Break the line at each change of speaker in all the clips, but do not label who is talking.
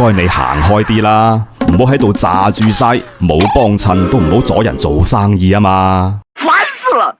該你行開啲啦，唔好喺度炸住晒，冇幫襯都唔好阻人做生意啊嘛！
煩死了！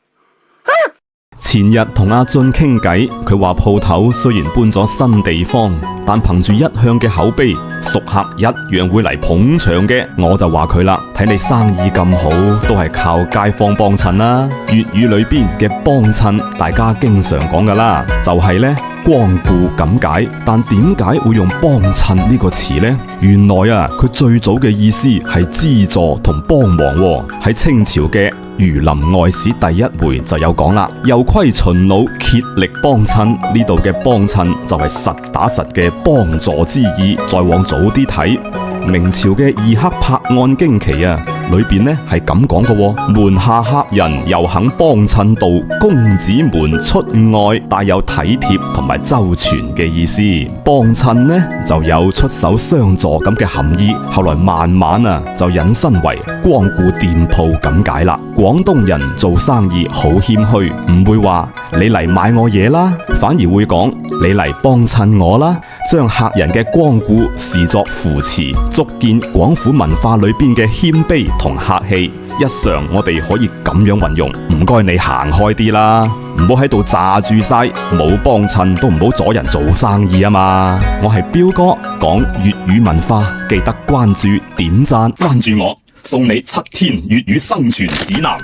前日同阿俊傾偈，佢話鋪頭雖然搬咗新地方，但憑住一向嘅口碑，熟客一樣會嚟捧場嘅。我就話佢啦，睇你生意咁好，都係靠街坊幫襯啦。粵語裏邊嘅幫襯，大家經常講噶啦，就係呢光顧咁解。但點解會用幫襯呢個詞呢？原來啊，佢最早嘅意思係資助同幫忙喎。喺清朝嘅《儒林外史》第一回就有講啦，又虧秦老竭力幫襯，呢度嘅幫襯就係實打實嘅幫助之意。再往早啲睇，明朝嘅《二刻拍案驚奇》啊，裏邊呢係咁講嘅，門下客人又肯幫襯到公子們出外，帶有體貼同埋周全嘅意思。幫襯呢就有出手相助咁嘅含義，後來慢慢啊就引申為光顧店鋪咁解啦。廣東人做生意好謙虛，唔會話你嚟買我嘢啦，反而會講你嚟幫襯我啦，將客人嘅光顧視作扶持，足見廣府文化裏邊嘅謙卑同客氣。日常我哋可以咁樣運用，唔該你行開啲啦，唔好喺度炸住晒，冇幫襯都唔好阻人做生意啊嘛！我係彪哥，講粵語文化，記得關注點讚，
關注我，送你7天粵語生存指南。